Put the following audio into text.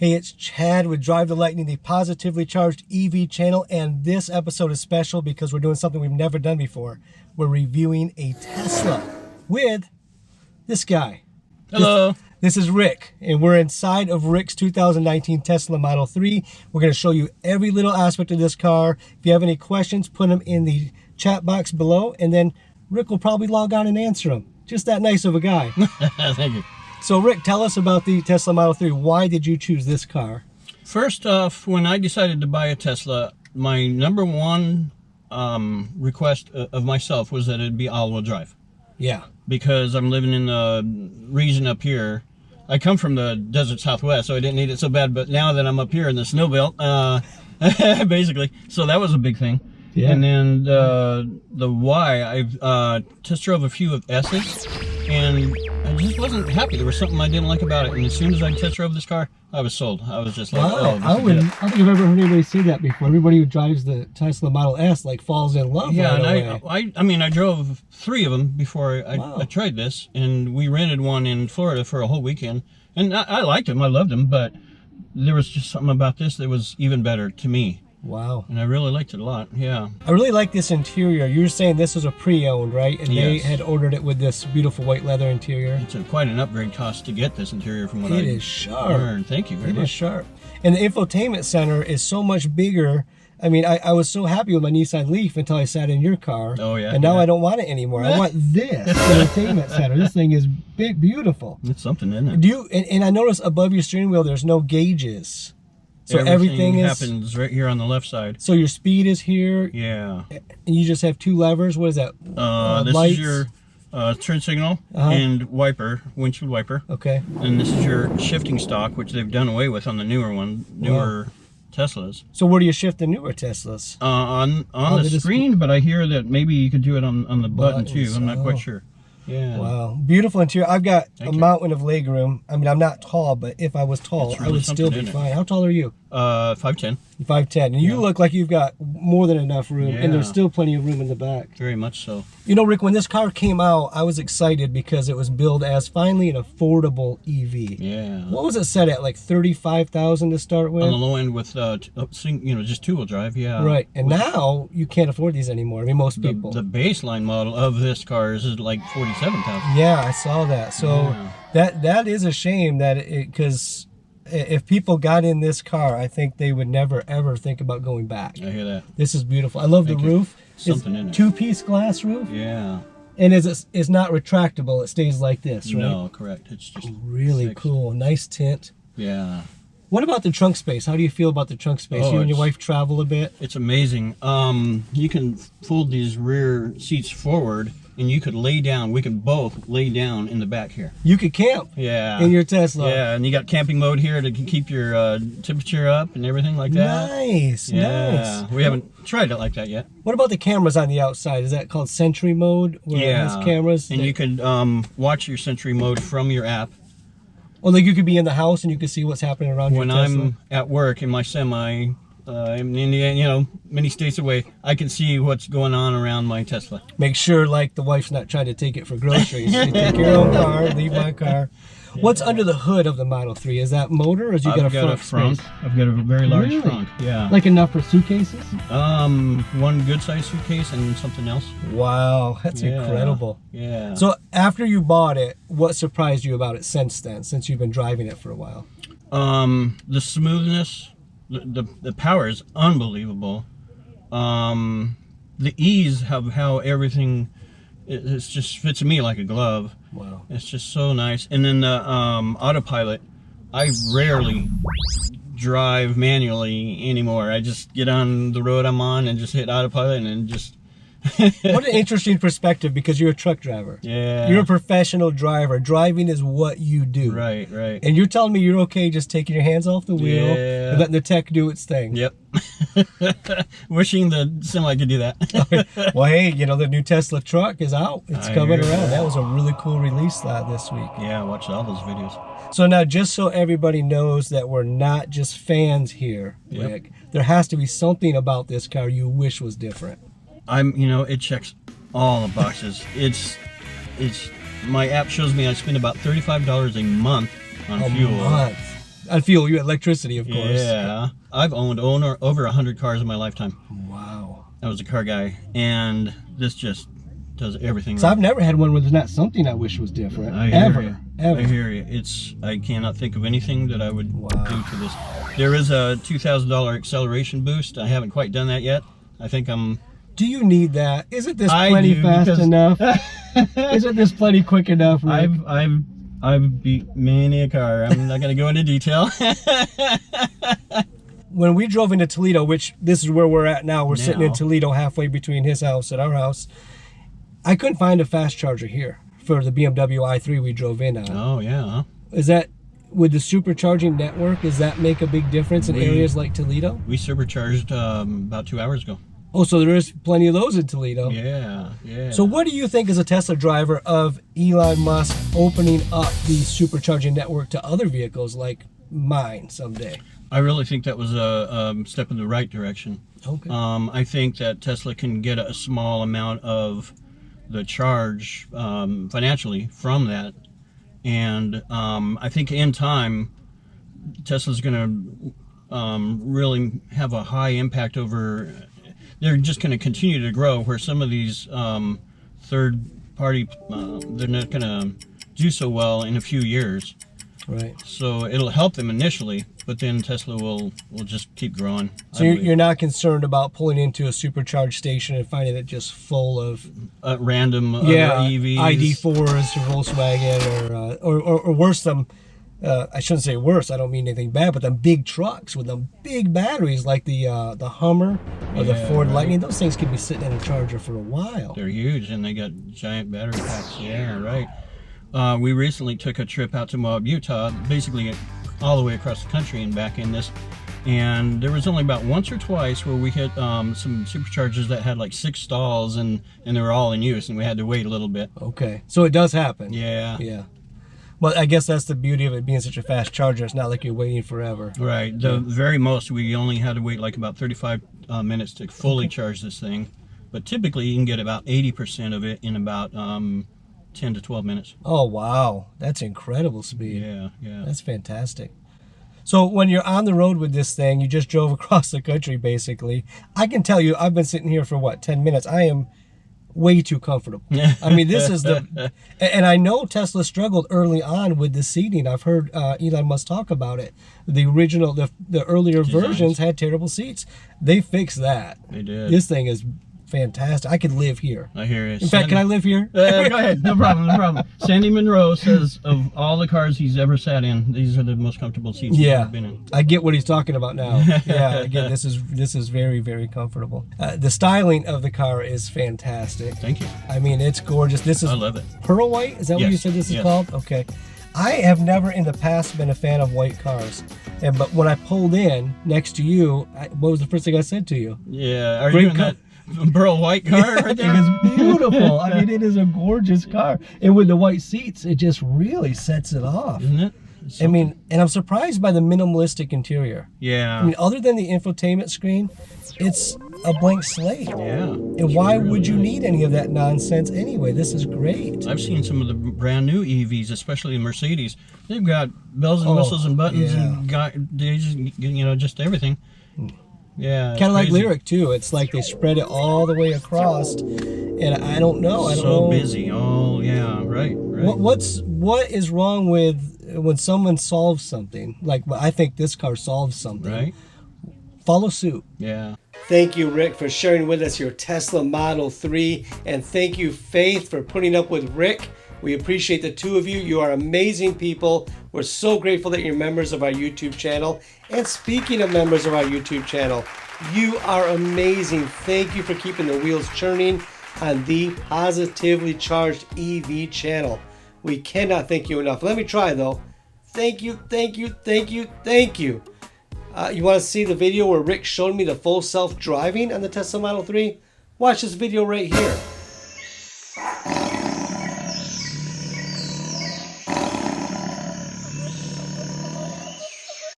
Hey, it's Chad with Drive the Lightning, the positively charged EV channel, and this episode is special because we're doing something we've never done before. We're reviewing a Tesla with this guy. Hello. This is Rick, and we're inside of Rick's 2019 Tesla Model 3. We're going to show you every little aspect of this car. If you have any questions, put them in the chat box below, and then Rick will probably log on and answer them. Just that nice of a guy. Thank you. So Rick, tell us about the Tesla Model 3. Why did you choose this car? First off, when I decided to buy a Tesla, my number one request of myself was that it'd be all-wheel drive. Yeah. Because I'm living in the region up here. I come from the desert Southwest, so I didn't need it so bad, but now that I'm up here in the snow belt, basically, so that was a big thing. Yeah. And then the why, I've test drove a few of S's, and I just wasn't happy. There was something I didn't like about it, and as soon as I test drove this car, I was sold. I was just like, wow. Oh, I don't think I've ever heard anybody say that before. Everybody who drives the Tesla Model S like falls in love. Yeah, right and away. I mean, I drove 3 of them before I tried this, and we rented one in Florida for a whole weekend, and I liked them. I loved them, but there was just something about this that was even better to me. Wow. And I really liked it a lot, yeah. I really like this interior. You were saying this was a pre-owned, right? And yes. They had ordered it with this beautiful white leather interior. It's quite an upgrade cost to get this interior from what It is sharp. learned. Thank you very much. It is sharp. And the infotainment center is so much bigger. I mean, I was so happy with my Nissan Leaf until I sat in your car. Oh, yeah. And now I don't want it anymore. I want this entertainment center. This thing is big, beautiful. It's something, isn't it? Do you? And I noticed above your steering wheel, there's no gauges. So everything happens right here on the left side. So your speed is here. Yeah. And you just have 2 levers. What is that? This lights? is your turn signal and wiper, windshield wiper. Okay. And this is your shifting stock, which they've done away with on the newer Teslas. So where do you shift the newer Teslas? On the screen, but I hear that maybe you could do it on the button too. I'm not quite sure. Yeah. Wow. Beautiful interior. I've got a mountain of legroom. I mean, I'm not tall, but if I was tall, really I would still be fine. How tall are you? 5'10". 5'10". And you look like you've got more than enough room, and there's still plenty of room in the back. Very much so. You know, Rick, when this car came out, I was excited because it was billed as finally an affordable EV. Yeah. What was it set at, like $35,000 to start with? On the low end with, just 2-wheel drive, yeah. Right, and now you can't afford these anymore. I mean, most people. The baseline model of this car is like $47,000. Yeah, I saw that. So that is a shame that because if people got in this car, I think they would never ever think about going back. I hear that. This is beautiful. I love the roof. Something in it. 2-piece glass roof. Yeah. And it's not retractable. It stays like this, right? No, correct. It's just really cool. Nice tint. Yeah. What about the trunk space? How do you feel about the trunk space? You and your wife travel a bit? It's amazing. You can fold these rear seats forward, and you could lay down. We could both lay down in the back here. You could camp. Yeah. In your Tesla. Yeah, and you got camping mode here to keep your temperature up and everything like that. Nice. Nice. We haven't tried it like that yet. What about the cameras on the outside? Is that called Sentry mode? Where it has cameras. And you could watch your Sentry mode from your app. Oh, like you could be in the house and you could see what's happening around your Tesla? When I'm at work in my semi, in Indiana, many states away, I can see what's going on around my Tesla. Make sure, like, the wife's not trying to take it for groceries. You take your own car, leave my car. Yeah. What's under the hood of the Model 3? Is that motor, or has you got a front space? I've got a very large front. Yeah. Like enough for suitcases? One good-sized suitcase and something else. Wow, that's incredible. Yeah. So after you bought it, what surprised you about it since then, since you've been driving it for a while? The smoothness, the power is unbelievable. The ease of how everything it just fits me like a glove. Wow. It's just so nice. And then the autopilot, I rarely drive manually anymore. I just get on the road I'm on and just hit autopilot and then just What an interesting perspective, because you're a truck driver. Yeah. You're a professional driver. Driving is what you do. Right, right. And you're telling me you're okay just taking your hands off the wheel and letting the tech do its thing. Yep. Wishing the semi could do that. Well, hey, you know, the new Tesla truck is out. It's coming around. That was a really cool release this week. Yeah, I watched all those videos. So now, just so everybody knows that we're not just fans here, Rick, there has to be something about this car you wish was different. It checks all the boxes. It's my app shows me I spend about $35 a month on fuel. On fuel, electricity, of course. Yeah. I've owned over 100 cars in my lifetime. Wow. I was a car guy, and this just does everything So right. I've never had one where there's not something I wish was different. I hear Ever. you. Ever. I hear you. I cannot think of anything that I would Wow. do to this. There is a $2,000 acceleration boost. I haven't quite done that yet. I think I'm... Do you need that? Isn't this I plenty do, fast because- enough? Isn't this plenty quick enough, Rick? I've beat many a car. I'm not going to go into detail. When we drove into Toledo, which this is where we're at now, we're sitting in Now. Toledo halfway between his house and our house. I couldn't find a fast charger here for the BMW i3 we drove in on. Oh, yeah. Is that, with the supercharging network, does that make a big difference in areas like Toledo? We supercharged about 2 hours ago. Oh, so there is plenty of those in Toledo. Yeah, yeah. So what do you think as a Tesla driver of Elon Musk opening up the supercharging network to other vehicles like mine someday? I really think that was a step in the right direction. Okay. I think that Tesla can get a small amount of the charge financially from that. And I think in time, Tesla's going to really have a high impact over... They're just going to continue to grow, where some of these third party, they're not going to do so well in a few years. Right. So it'll help them initially, but then Tesla will just keep growing. So you're not concerned about pulling into a supercharged station and finding it just full of random other yeah EVs. ID4s or Volkswagen or worse, some I shouldn't say worse. I don't mean anything bad, but them big trucks with them big batteries like the Hummer or the Yeah, Ford right. Lightning. Those things could be sitting in a charger for a while. They're huge, and they got giant battery packs. Yeah, right. We recently took a trip out to Moab, Utah, basically all the way across the country and back in this. And there was only about once or twice where we hit some superchargers that had like 6 stalls, and they were all in use, and we had to wait a little bit. Okay, so it does happen. Yeah. Yeah. Well, I guess that's the beauty of it being such a fast charger. It's not like you're waiting forever. Right. The very most, we only had to wait like about 35 minutes to fully charge this thing. But typically, you can get about 80% of it in about 10 to 12 minutes. Oh, wow. That's incredible speed. Yeah, yeah. That's fantastic. So when you're on the road with this thing, you just drove across the country, basically. I can tell you, I've been sitting here for, 10 minutes? I am way too comfortable. I mean, this is and I know Tesla struggled early on with the seating. I've heard Elon Musk talk about it. The original, the earlier versions had terrible seats. They fixed that. They did. This thing is fantastic. I could live here. I hear it. In fact, can I live here? Go ahead. No problem. No problem. Sandy Monroe says of all the cars he's ever sat in, these are the most comfortable seats he's Yeah, ever been in. I get what he's talking about now. Yeah, again, this is very, very comfortable. The styling of the car is fantastic. Thank you. I mean, it's gorgeous. This is I love it. pearl white. Is that what you Yes, said this is yes. called? Okay. I have never in the past been a fan of white cars, but when I pulled in next to you, what was the first thing I said to you? Yeah. Are Great you in that pearl white car right there? It is beautiful. I mean, it is a gorgeous car, and with the white seats, it just really sets it off. Isn't it? I mean, and I'm surprised by the minimalistic interior. Yeah. I mean, other than the infotainment screen, it's a blank slate. Yeah. And why would you need any of that nonsense anyway? This is great. I've seen some of the brand new EVs, especially the Mercedes. They've got bells and whistles and buttons and just everything. Yeah. Kind of like crazy. Lyric too. It's like they spread it all the way across, and I don't know. I don't So know. busy. Oh yeah. Right. Right. What is wrong with when someone solves something? Like I think this car solves something. Right. Follow suit. Yeah. Thank you, Rick, for sharing with us your Tesla Model 3. And thank you, Faith, for putting up with Rick. We appreciate the two of you. You are amazing people. We're so grateful that you're members of our YouTube channel. And speaking of members of our YouTube channel, you are amazing. Thank you for keeping the wheels churning on the Positively Charged EV channel. We cannot thank you enough. Let me try, though. Thank you, thank you, thank you, thank you. You want to see the video where Rick showed me the full self-driving on the Tesla Model 3? Watch this video right here.